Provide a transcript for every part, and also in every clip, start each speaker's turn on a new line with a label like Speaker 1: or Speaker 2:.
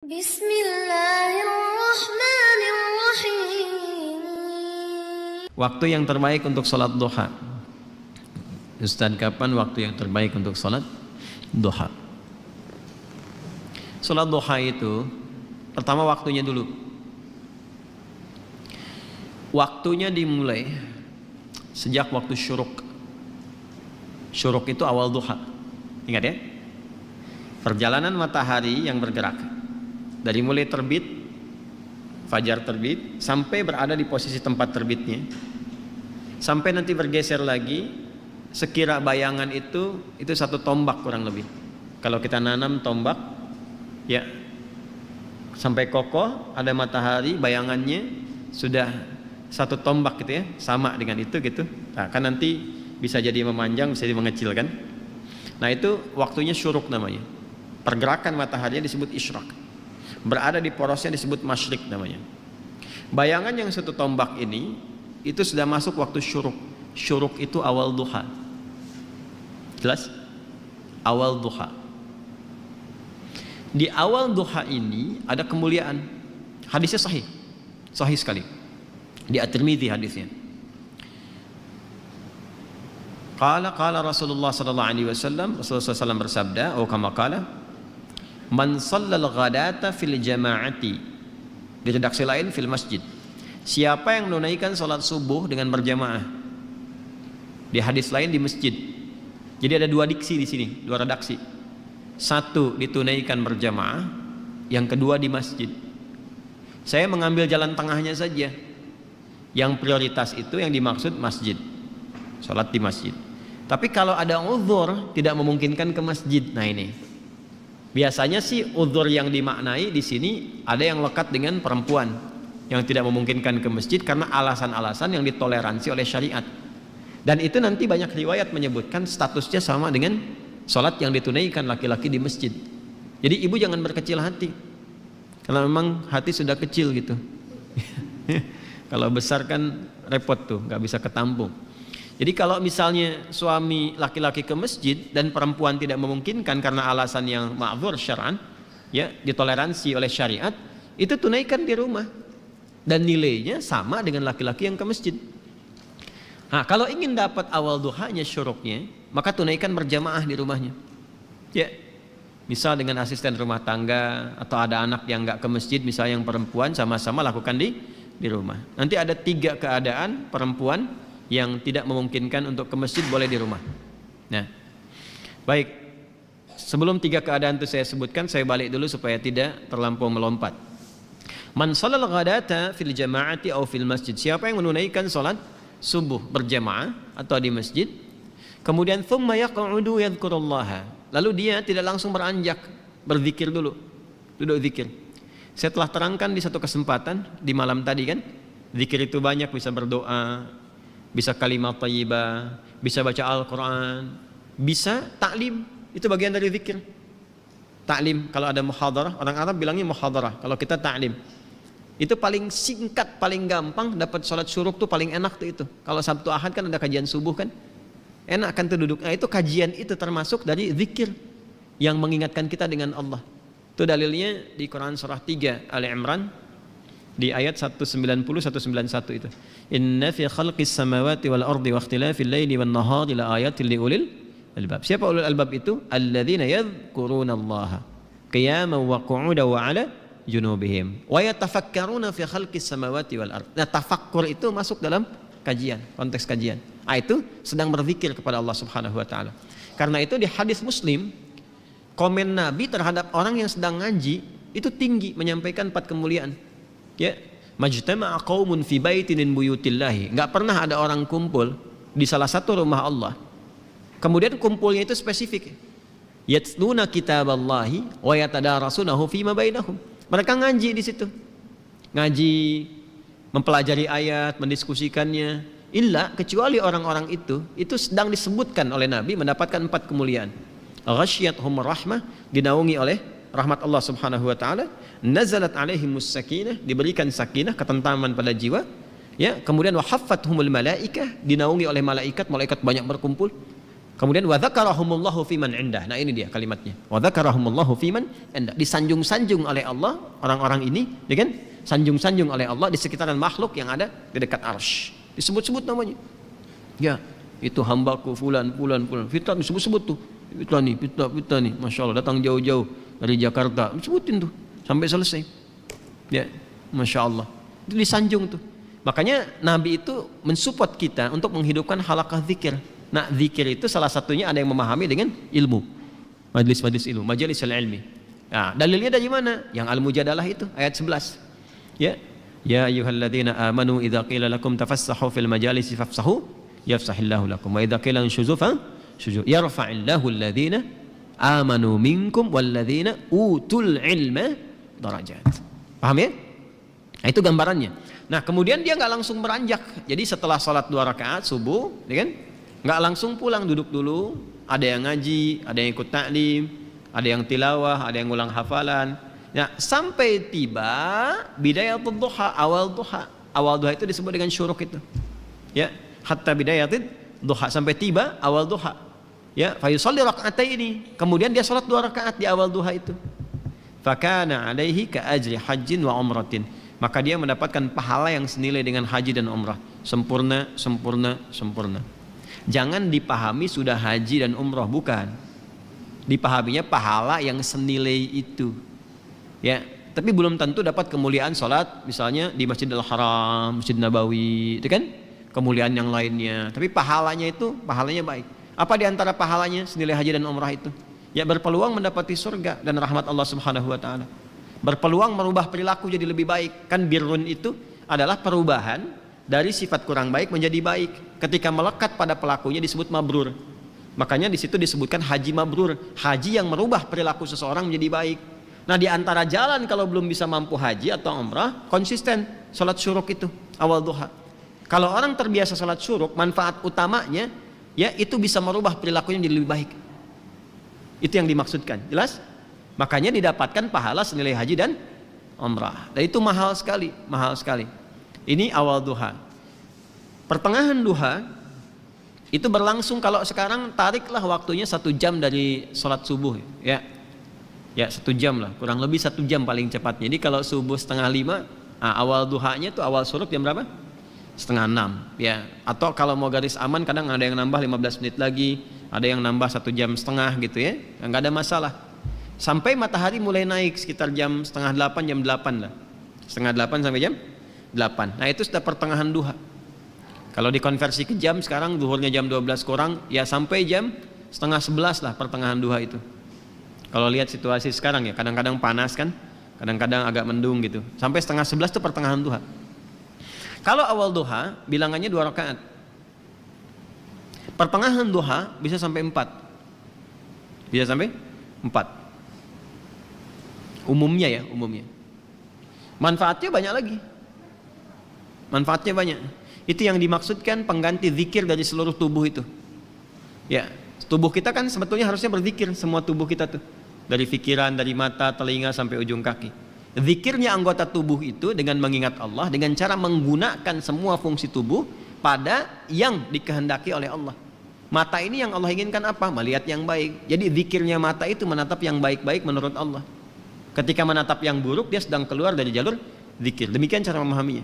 Speaker 1: Bismillahirrahmanirrahim.
Speaker 2: Waktu yang terbaik untuk sholat duha. Ustaz, kapan waktu yang terbaik untuk sholat duha? Sholat duha itu pertama waktunya dulu. Waktunya dimulai sejak waktu syuruk. Syuruk itu awal duha. Ingat ya? Perjalanan matahari yang bergerak dari mulai terbit, fajar terbit, sampai berada di posisi tempat terbitnya, sampai nanti bergeser lagi, sekira bayangan itu satu tombak kurang lebih. Kalau kita nanam tombak, ya sampai kokoh, ada matahari, bayangannya sudah satu tombak gitu ya, sama dengan itu gitu. Nah, kan nanti bisa jadi memanjang, bisa jadi mengecil kan. Nah itu waktunya syuruk namanya. Pergerakan mataharinya disebut isyraq. Berada di porosnya disebut masyrik namanya. Bayangan yang satu tombak ini itu sudah masuk waktu syuruk. Syuruk itu awal duha. Jelas? Awal duha. Di awal duha ini ada kemuliaan. Hadisnya sahih. Sahih sekali. Di At-Tirmidzi hadisnya. Qala Rasulullah sallallahu alaihi wasallam, Rasulullah SAW bersabda, kama qala, man shallal ghadata fil jama'ati. Di redaksi lain fil masjid. Siapa yang menunaikan salat subuh dengan berjamaah. Di hadis lain di masjid. Jadi ada dua diksi di sini, dua redaksi. Satu ditunaikan berjamaah, yang kedua di masjid. Saya mengambil jalan tengahnya saja. Yang prioritas itu yang dimaksud masjid. Salat di masjid. Tapi kalau ada uzur tidak memungkinkan ke masjid, nah ini. Biasanya sih uzur yang dimaknai di sini ada yang lekat dengan perempuan yang tidak memungkinkan ke masjid karena alasan-alasan yang ditoleransi oleh syariat. Dan itu nanti banyak riwayat menyebutkan statusnya sama dengan sholat yang ditunaikan laki-laki di masjid. Jadi ibu jangan berkecil hati, karena memang hati sudah kecil gitu. Kalau besar kan repot tuh, nggak bisa ketampung. Jadi kalau misalnya suami laki-laki ke masjid dan perempuan tidak memungkinkan karena alasan yang ma'dzur syar'an, ya ditoleransi oleh syariat, itu tunaikan di rumah dan nilainya sama dengan laki-laki yang ke masjid. Nah, kalau ingin dapat awal duhanya syuruknya, maka tunaikan berjamaah di rumahnya. Ya, misal dengan asisten rumah tangga atau ada anak yang nggak ke masjid, misalnya yang perempuan, sama-sama lakukan di rumah. Nanti ada 3 keadaan perempuan yang tidak memungkinkan untuk ke masjid boleh di rumah. Nah, baik. Sebelum 3 keadaan itu saya sebutkan, saya balik dulu supaya tidak terlampau melompat. Man shalal ghadata fil jama'ati aw fil masjid. Siapa yang menunaikan salat subuh berjamaah atau di masjid, kemudian thumma yaq'udu yadhkurullaha. Lalu dia tidak langsung beranjak, berzikir dulu. Duduk zikir. Saya telah terangkan di satu kesempatan di malam tadi kan, zikir itu banyak, bisa berdoa, bisa kalimat thayyibah, bisa baca Al-Quran, bisa taklim, itu bagian dari zikir. Taklim, kalau ada muhadarah, orang Arab bilangnya muhadarah, kalau kita taklim. Itu paling singkat, paling gampang, dapat sholat syuruk tuh paling enak tuh itu. Kalau Sabtu Ahad kan ada kajian subuh kan, enak kan tuh duduk. Nah itu kajian itu termasuk dari zikir yang mengingatkan kita dengan Allah. Itu dalilnya di Quran surah 3 Ali Imran di ayat 190-191 itu. Inna fi khalqis samawati wal ardi wa ikhtilafil laili wan nahari la ayatin liulil albab. Siapa ulul albab itu? Alladzina yadhkurunallaha qiyaman wa qu'udan wa 'ala junubihim wa yatafakkaruna fi khalqis samawati wal ardi. Nah, tafakkur itu masuk dalam kajian, konteks kajian. Itu sedang berzikir kepada Allah Subhanahu wa taala. Karena itu di hadis Muslim, komen Nabi terhadap orang yang sedang ngaji itu tinggi, menyampaikan 4 kemuliaan. Ya, majtama'a qaumun fi baitin min buyutillahi. Enggak pernah ada orang kumpul di salah satu rumah Allah. Kemudian kumpulnya itu spesifik. Yatluna kitaballahi wa yatadarasunahu fima bainahum. Mereka ngaji di situ. Ngaji, mempelajari ayat, mendiskusikannya. Illa kecuali orang-orang itu sedang disebutkan oleh Nabi mendapatkan 4 kemuliaan. Ghasyiyatuhum rahmah, dinaungi oleh rahmat Allah Subhanahu wa taala, nazalat alaihimus sakinah, diberikan sakinah, ketentaman pada jiwa, ya, kemudian wa haffathumul malaikah, dinaungi oleh malaikat, malaikat banyak berkumpul. Kemudian wa dzakarahumullahu fiman indah. Nah ini dia kalimatnya. Wa dzakarahumullahu fiman indah. Disanjung-sanjung oleh Allah orang-orang ini, ya kan? Sanjung-sanjung oleh Allah di sekitaran makhluk yang ada di dekat arsy. Disebut-sebut namanya. Ya, itu hambaku fulan. Fitnah disebut-sebut tuh. Fitnah nih. Masya Allah datang jauh-jauh dari Jakarta. Sebutin tuh sampai selesai. Ya, Masya Allah. Itu disanjung tuh. Makanya Nabi itu mensupport kita untuk menghidupkan halaqah zikir. Nah, zikir itu salah satunya ada yang memahami dengan ilmu. Majlis-majlis ilmu, majlisul ilmi. Nah, dalilnya dari mana? Yang Al-Mujadalah itu ayat 11. Ya. Ya ayyuhalladzina amanu idza qila lakum tafassahu fil majalisi fafsahu yafsahillahu lakum wa idza qila inshuzu syuzu yarfa'illahu alladzina amanu minkum walladzina utul ilma darajat. Paham ya? Nah, itu gambarannya. Nah, kemudian dia nggak langsung beranjak. Jadi setelah sholat 2 rakaat subuh, ya kan? Nggak langsung pulang, duduk dulu. Ada yang ngaji, ada yang ikut taklim, ada yang tilawah, ada yang ulang hafalan. Nah, sampai tiba bidayatul duha, awal duha. Awal duha itu disebut dengan syuruk itu. Ya, hatta bidayatul duha, sampai tiba awal duha. Ya, fa yusalli raka'ataini. Kemudian dia sholat 2 rakaat di awal duha itu. Fakana alaihi ka ajri hajjin wa umratin. Maka dia mendapatkan pahala yang senilai dengan haji dan umrah. Sempurna. Jangan dipahami sudah haji dan umrah, bukan. Dipahaminya pahala yang senilai itu. Ya, tapi belum tentu dapat kemuliaan sholat misalnya di Masjidil Haram, Masjid Nabawi, itu kan kemuliaan yang lainnya. Tapi pahalanya baik. Apa di antara pahalanya senilai haji dan umrah itu? Ya, berpeluang mendapati surga dan rahmat Allah Subhanahu wa taala. Berpeluang merubah perilaku jadi lebih baik. Kan birrun itu adalah perubahan dari sifat kurang baik menjadi baik. Ketika melekat pada pelakunya disebut mabrur. Makanya di situ disebutkan haji mabrur, haji yang merubah perilaku seseorang menjadi baik. Nah, di antara jalan kalau belum bisa mampu haji atau umrah, konsisten salat syuruk itu awal duha. Kalau orang terbiasa salat syuruk, manfaat utamanya ya itu bisa merubah perilakunya menjadi lebih baik. Itu yang dimaksudkan. Jelas? Makanya didapatkan pahala senilai haji dan umrah. Dan itu mahal sekali. Ini awal duha. Pertengahan duha itu berlangsung, kalau sekarang tariklah waktunya 1 jam dari sholat subuh, ya 1 jam lah, kurang lebih 1 jam paling cepatnya. Jadi kalau subuh 5:30, awal duhanya itu awal syuruk jam berapa? 5:30, ya. Atau kalau mau garis aman kadang ada yang nambah 15 menit lagi, ada yang nambah 1,5 jam gitu ya, nggak ada masalah. Sampai matahari mulai naik sekitar jam 7:30, jam 8 lah. 7:30 sampai jam 8. Nah, itu sudah pertengahan duha. Kalau dikonversi ke jam sekarang zuhurnya jam 12 kurang, ya sampai jam 10:30 lah pertengahan duha itu. Kalau lihat situasi sekarang ya, kadang-kadang panas kan, kadang-kadang agak mendung gitu. Sampai 10:30 itu pertengahan duha. Kalau awal duha bilangannya 2 rakaat. Pertengahan duha bisa sampai 4. Bisa sampai 4. Umumnya. Manfaatnya banyak lagi. Itu yang dimaksudkan pengganti zikir dari seluruh tubuh itu. Ya, tubuh kita kan sebetulnya harusnya berzikir, semua tubuh kita tuh. Dari pikiran, dari mata, telinga sampai ujung kaki. Zikirnya anggota tubuh itu dengan mengingat Allah, dengan cara menggunakan semua fungsi tubuh pada yang dikehendaki oleh Allah. Mata ini yang Allah inginkan apa? Melihat yang baik. Jadi zikirnya mata itu menatap yang baik-baik menurut Allah. Ketika menatap yang buruk, dia sedang keluar dari jalur zikir. Demikian cara memahaminya.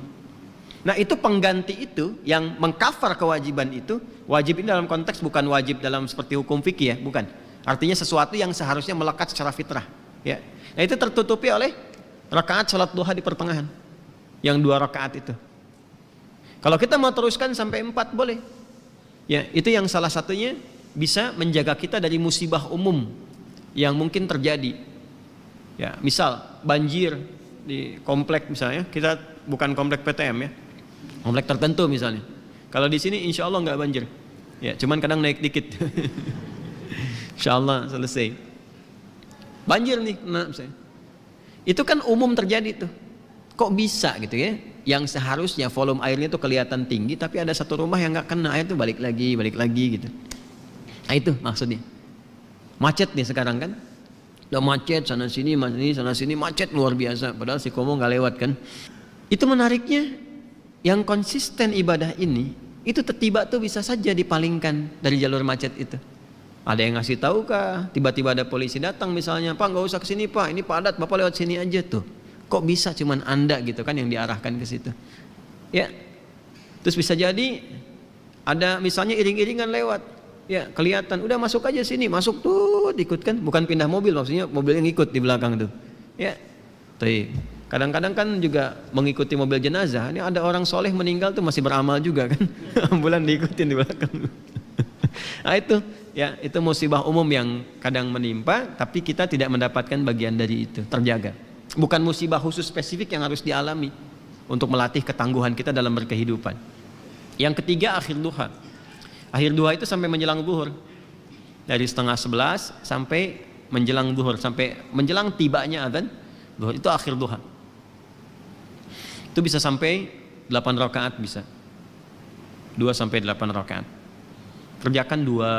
Speaker 2: Nah, itu pengganti itu yang mengcover kewajiban itu. Wajib ini dalam konteks bukan wajib dalam seperti hukum fikih ya, bukan. Artinya sesuatu yang seharusnya melekat secara fitrah. Ya. Nah, itu tertutupi oleh rakaat salat duha di pertengahan. Yang 2 rakaat itu. Kalau kita mau teruskan sampai 4 boleh. Ya, itu yang salah satunya bisa menjaga kita dari musibah umum yang mungkin terjadi. Ya, misal banjir di komplek misalnya, kita bukan komplek PTM ya, komplek tertentu misalnya. Kalau di sini insya Allah nggak banjir, ya cuman kadang naik dikit. Insya Allah selesai. Banjir nih, nah, misalnya. Itu kan umum terjadi tuh. Kok bisa gitu ya? Yang seharusnya volume airnya tuh kelihatan tinggi, tapi ada satu rumah yang nggak kena air tuh balik lagi gitu. Nah itu maksudnya. Macet nih sekarang kan. Udah macet sana sini macet luar biasa, padahal si komo nggak lewat kan. Itu menariknya, yang konsisten ibadah ini itu tiba tuh bisa saja dipalingkan dari jalur macet itu. Ada yang ngasih tahu kah? Tiba-tiba ada polisi datang misalnya, Pak nggak usah kesini Pak, ini padat, Bapak lewat sini aja tuh. Kok bisa cuman Anda gitu kan yang diarahkan ke situ? Ya, terus bisa jadi ada misalnya iring-iringan lewat, ya kelihatan, udah masuk aja sini, masuk tuh, ikut kan? Bukan pindah mobil, maksudnya mobil yang ikut di belakang tuh. Ya, tuh. Kadang-kadang kan juga mengikuti mobil jenazah. Ini ada orang soleh meninggal tuh masih beramal juga kan? Ambulan diikutin di belakang. Nah itu, ya itu musibah umum yang kadang menimpa, tapi kita tidak mendapatkan bagian dari itu, terjaga. Bukan musibah khusus spesifik yang harus dialami untuk melatih ketangguhan kita dalam berkehidupan. Yang ketiga, akhir duha. Akhir duha itu sampai menjelang zuhur, dari 10:30 sampai menjelang zuhur, sampai menjelang tibanya adzan zuhur, itu akhir duha. Itu bisa sampai 8 rakaat bisa, 2 sampai 8 rakaat. Kerjakan dua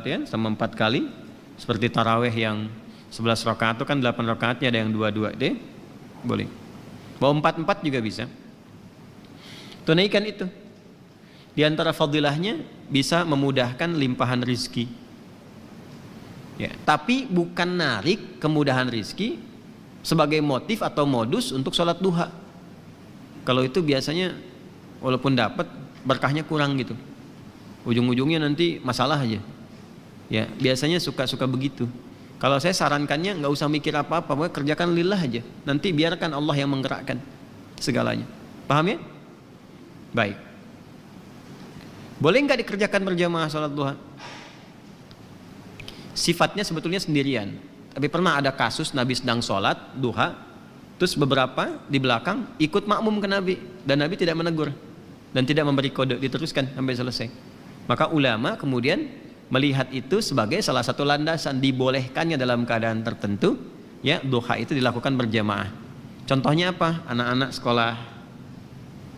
Speaker 2: ya, sama 4 kali. Seperti taraweh yang 11 rakaat itu kan 8 rakaatnya ada yang 2 deh, boleh. Mau 4 juga bisa. Tunaikan itu. Di antara fadilahnya bisa memudahkan limpahan rizki. Ya, tapi bukan narik kemudahan rizki sebagai motif atau modus untuk sholat duha. Kalau itu biasanya walaupun dapat berkahnya kurang gitu. Ujung-ujungnya nanti masalah aja. Ya, biasanya suka begitu. Kalau saya sarankannya nggak usah mikir apa-apa, pokoknya kerjakan lillah aja. Nanti biarkan Allah yang menggerakkan segalanya. Paham ya? Baik. Boleh nggak dikerjakan berjamaah sholat duha? Sifatnya sebetulnya sendirian. Tapi pernah ada kasus Nabi sedang sholat duha, terus beberapa di belakang ikut makmum ke Nabi, dan Nabi tidak menegur dan tidak memberi kode, diteruskan sampai selesai. Maka ulama kemudian melihat itu sebagai salah satu landasan dibolehkannya dalam keadaan tertentu, ya duha itu dilakukan berjamaah. Contohnya apa? Anak-anak sekolah,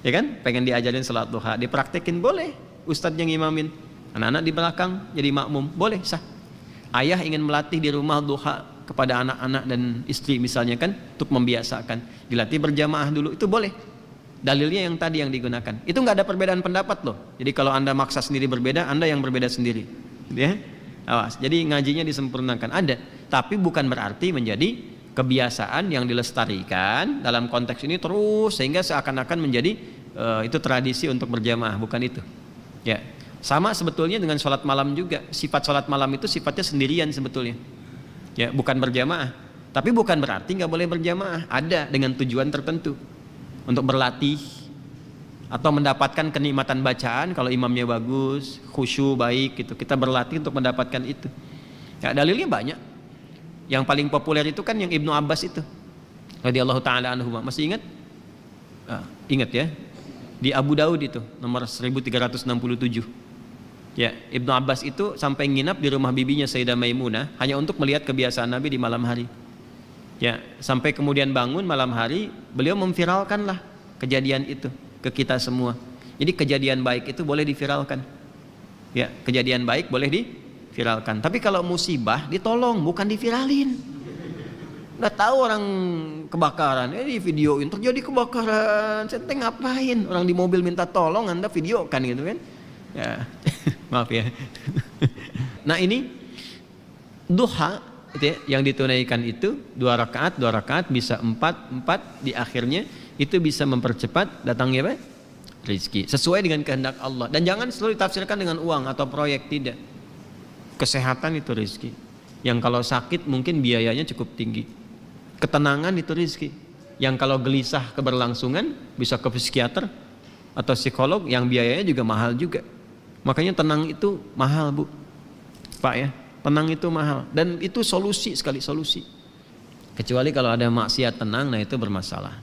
Speaker 2: ya kan, pengen diajarin salat duha, dipraktekin boleh, ustadz yang imamin, anak-anak di belakang jadi makmum, boleh, sah. Ayah ingin melatih di rumah duha kepada anak-anak dan istri misalnya kan, untuk membiasakan, dilatih berjamaah dulu, itu boleh. Dalilnya yang tadi yang digunakan. Itu nggak ada perbedaan pendapat loh. Jadi kalau Anda maksa sendiri berbeda, Anda yang berbeda sendiri. Ya? Awas. Jadi ngajinya disempurnakan. Ada, tapi bukan berarti menjadi kebiasaan yang dilestarikan dalam konteks ini terus sehingga seakan-akan menjadi itu tradisi untuk berjamaah, bukan itu. Ya. Sama sebetulnya dengan sholat malam juga. Sifat sholat malam itu sifatnya sendirian sebetulnya. Ya, bukan berjamaah. Tapi bukan berarti nggak boleh berjamaah. Ada dengan tujuan tertentu. Untuk berlatih atau mendapatkan kenikmatan bacaan, kalau imamnya bagus, khusyuk baik gitu, kita berlatih untuk mendapatkan itu. Ya, dalilnya banyak. Yang paling populer itu kan yang Ibnu Abbas itu, radhiyallahu taala anhu. Masih ingat? Ingat ya, di Abu Daud itu nomor 1367. Ya, Ibnu Abbas itu sampai nginap di rumah bibinya Sayyidah Maimunah hanya untuk melihat kebiasaan Nabi di malam hari. Ya, sampai kemudian bangun malam hari, beliau memviralkanlah kejadian itu ke kita semua. Jadi kejadian baik itu boleh diviralkan. Ya, kejadian baik boleh diviralkan. Tapi kalau musibah ditolong, bukan diviralin. Udah tahu orang kebakaran, di videoin terjadi kebakaran, saya ngapain? Orang di mobil minta tolong, Anda videokan gitu kan? Ya, maaf ya. Nah ini duha. Itu ya, yang ditunaikan itu 2 rakaat bisa 4 di akhirnya, itu bisa mempercepat datangnya apa? Rizki sesuai dengan kehendak Allah. Dan jangan selalu ditafsirkan dengan uang atau proyek, tidak. Kesehatan itu rizki, yang kalau sakit mungkin biayanya cukup tinggi. Ketenangan itu rizki, yang kalau gelisah keberlangsungan bisa ke psikiater atau psikolog, yang biayanya juga mahal juga. Makanya tenang itu mahal, Bu, Pak ya. Tenang itu mahal, dan itu solusi sekali, solusi. Kecuali kalau ada maksiat tenang, nah itu bermasalah.